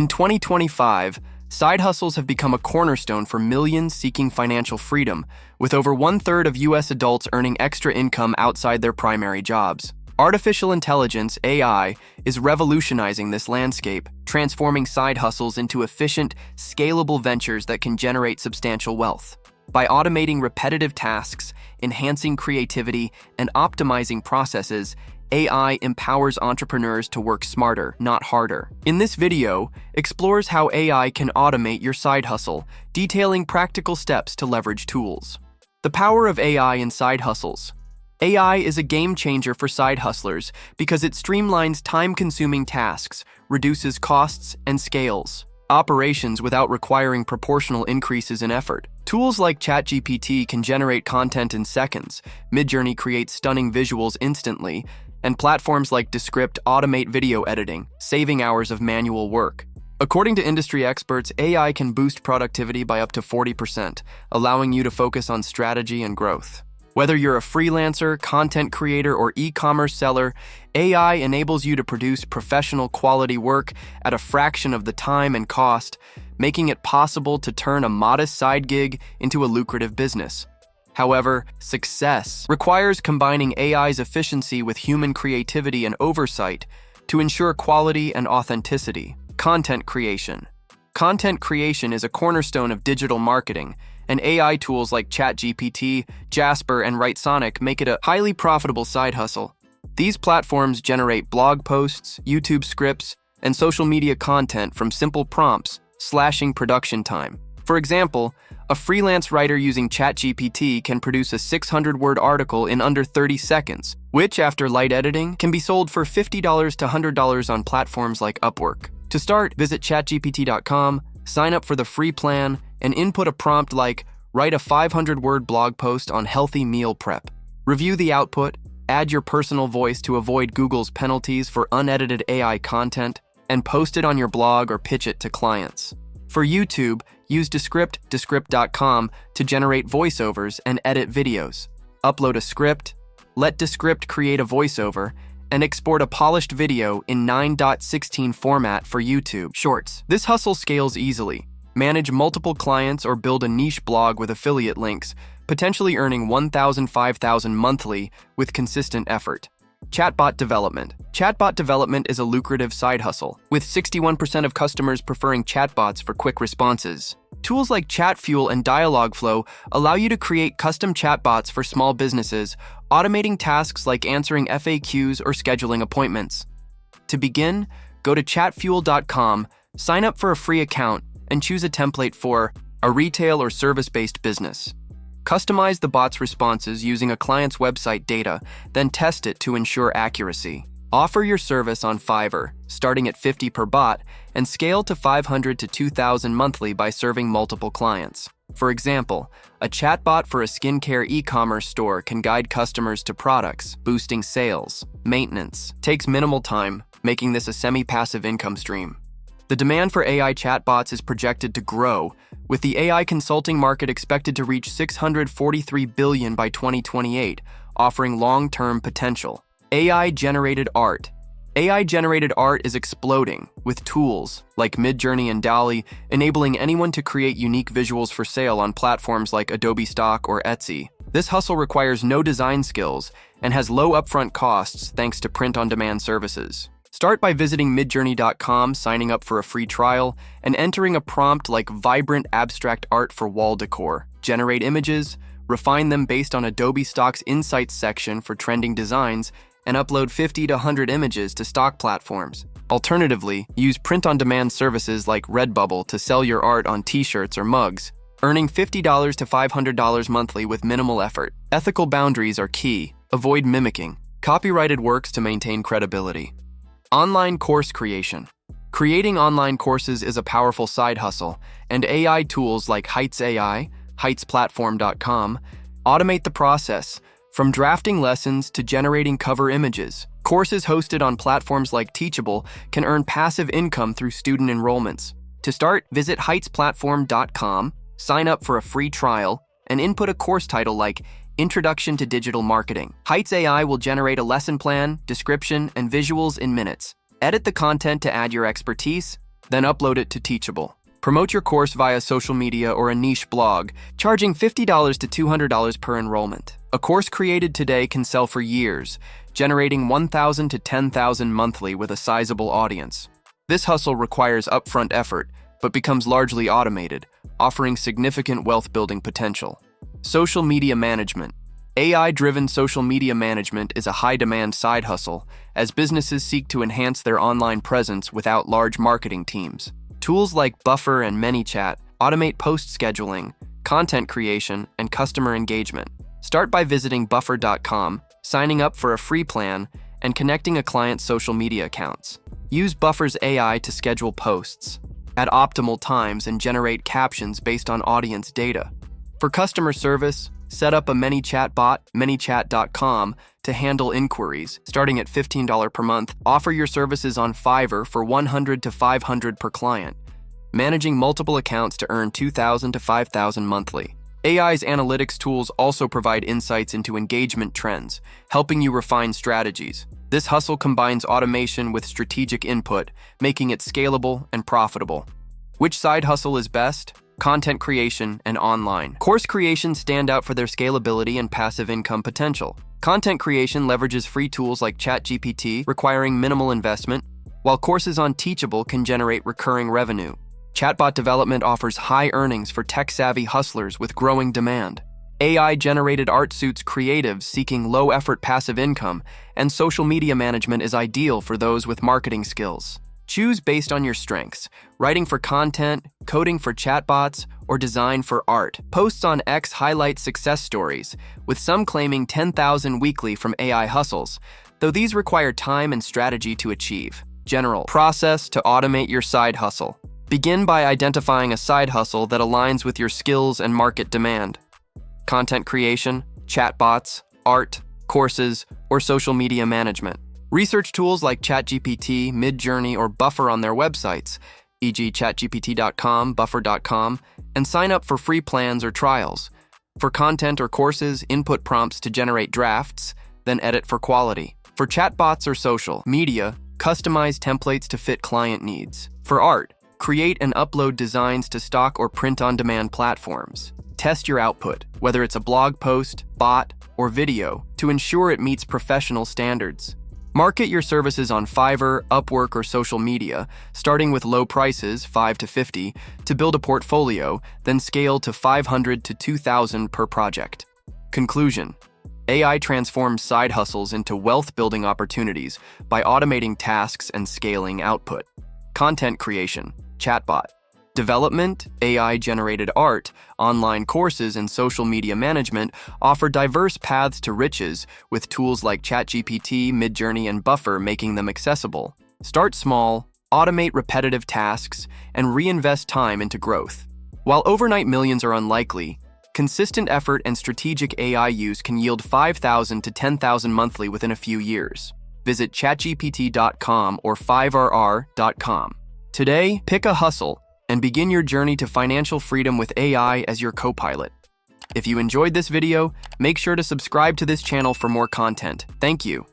In 2025, side hustles have become a cornerstone for millions seeking financial freedom, with over 1/3 of U.S. adults earning extra income outside their primary jobs. Artificial intelligence, AI, is revolutionizing this landscape, transforming side hustles into efficient, scalable ventures that can generate substantial wealth. By automating repetitive tasks, enhancing creativity, and optimizing processes, AI empowers entrepreneurs to work smarter, not harder. In this video, explores how AI can automate your side hustle, detailing practical steps to leverage tools. The power of AI in side hustles. AI is a game changer for side hustlers because it streamlines time-consuming tasks, reduces costs, and scales operations without requiring proportional increases in effort. Tools like ChatGPT can generate content in seconds, Midjourney creates stunning visuals instantly, and platforms like Descript automate video editing, saving hours of manual work. According to industry experts, AI can boost productivity by up to 40%, allowing you to focus on strategy and growth. Whether you're a freelancer, content creator, or e-commerce seller, AI enables you to produce professional quality work at a fraction of the time and cost, making it possible to turn a modest side gig into a lucrative business. However, success requires combining AI's efficiency with human creativity and oversight to ensure quality and authenticity. Content creation. Content creation is a cornerstone of digital marketing, and AI tools like ChatGPT, Jasper, and WriteSonic make it a highly profitable side hustle. These platforms generate blog posts, YouTube scripts, and social media content from simple prompts, slashing production time. For example, a freelance writer using ChatGPT can produce a 600-word article in under 30 seconds, which, after light editing, can be sold for $50 to $100 on platforms like Upwork. To start, visit chatgpt.com, sign up for the free plan, and input a prompt like, write a 500-word blog post on healthy meal prep. Review the output, add your personal voice to avoid Google's penalties for unedited AI content, and post it on your blog or pitch it to clients. For YouTube, use Descript.com to generate voiceovers and edit videos. Upload a script, let Descript create a voiceover, and export a polished video in 9.16 format for YouTube Shorts. This hustle scales easily. Manage multiple clients or build a niche blog with affiliate links, potentially earning $1,000 to $5,000 monthly with consistent effort. Chatbot development. Chatbot development is a lucrative side hustle, with 61% of customers preferring chatbots for quick responses. Tools like ChatFuel and Dialogflow allow you to create custom chatbots for small businesses, automating tasks like answering FAQs or scheduling appointments. To begin, go to chatfuel.com, sign up for a free account, and choose a template for a retail or service-based business. Customize the bot's responses using a client's website data, then test it to ensure accuracy. Offer your service on Fiverr, starting at $50 per bot, and scale to $500 to $2,000 monthly by serving multiple clients. For example, a chatbot for a skincare e-commerce store can guide customers to products, boosting sales. Maintenance takes minimal time, making this a semi-passive income stream. The demand for AI chatbots is projected to grow, with the AI consulting market expected to reach $643 billion by 2028, offering long-term potential. AI-generated art. AI-generated art is exploding, with tools like Midjourney and DALL-E enabling anyone to create unique visuals for sale on platforms like Adobe Stock or Etsy. This hustle requires no design skills and has low upfront costs thanks to print-on-demand services. Start by visiting midjourney.com, signing up for a free trial, and entering a prompt like vibrant abstract art for wall decor. Generate images, refine them based on Adobe Stock's Insights section for trending designs, and upload 50 to 100 images to stock platforms. Alternatively, use print-on-demand services like Redbubble to sell your art on t-shirts or mugs, earning $50 to $500 monthly with minimal effort. Ethical boundaries are key. Avoid mimicking copyrighted works to maintain credibility. Online course creation. Creating online courses is a powerful side hustle, and AI tools like Heights AI, heightsplatform.com, automate the process, from drafting lessons to generating cover images. Courses hosted on platforms like Teachable can earn passive income through student enrollments. To start, visit heightsplatform.com, sign up for a free trial, and input a course title like Introduction to Digital Marketing. Heights AI will generate a lesson plan, description, and visuals in minutes. Edit the content to add your expertise, then upload it to Teachable. Promote your course via social media or a niche blog, charging $50 to $200 per enrollment. A course created today can sell for years, generating $1,000 to $10,000 monthly with a sizable audience. This hustle requires upfront effort, but becomes largely automated, offering significant wealth-building potential. Social media management. AI-driven social media management is a high-demand side hustle as businesses seek to enhance their online presence without large marketing teams. Tools like Buffer and ManyChat automate post scheduling, content creation, and customer engagement. Start by visiting buffer.com, signing up for a free plan, and connecting a client's social media accounts. Use Buffer's AI to schedule posts at optimal times and generate captions based on audience data. For customer service, set up a ManyChat bot, manychat.com, to handle inquiries, starting at $15 per month. Offer your services on Fiverr for $100 to $500 per client, managing multiple accounts to earn $2,000 to $5,000 monthly. AI's analytics tools also provide insights into engagement trends, helping you refine strategies. This hustle combines automation with strategic input, making it scalable and profitable. Which side hustle is best? Content creation and online. Course creation stand out for their scalability and passive income potential. Content creation leverages free tools like ChatGPT, requiring minimal investment, while courses on Teachable can generate recurring revenue. Chatbot development offers high earnings for tech-savvy hustlers with growing demand. AI-generated art suits creatives seeking low-effort passive income, and social media management is ideal for those with marketing skills. Choose based on your strengths: writing for content, coding for chatbots, or design for art. Posts on X highlight success stories, with some claiming 10,000 weekly from AI hustles, though these require time and strategy to achieve. General process to automate your side hustle. Begin by identifying a side hustle that aligns with your skills and market demand. Content creation, chatbots, art, courses, or social media management. Research tools like ChatGPT, Midjourney, or Buffer on their websites, e.g. chatgpt.com, buffer.com, and sign up for free plans or trials. For content or courses, input prompts to generate drafts, then edit for quality. For chatbots or social media, customize templates to fit client needs. For art, create and upload designs to stock or print-on-demand platforms. Test your output, whether it's a blog post, bot, or video, to ensure it meets professional standards. Market your services on Fiverr, Upwork, or social media, starting with low prices, $5 to $50, to build a portfolio, then scale to $500 to $2,000 per project. Conclusion: AI transforms side hustles into wealth-building opportunities by automating tasks and scaling output. Content creation, chatbot development, AI-generated art, online courses, and social media management offer diverse paths to riches, with tools like ChatGPT, Midjourney, and Buffer making them accessible. Start small, automate repetitive tasks, and reinvest time into growth. While overnight millions are unlikely, consistent effort and strategic AI use can yield $5,000 to $10,000 monthly within a few years. Visit chatgpt.com or fiverr.com. Today, pick a hustle and begin your journey to financial freedom with AI as your co-pilot. If you enjoyed this video, make sure to subscribe to this channel for more content. Thank you.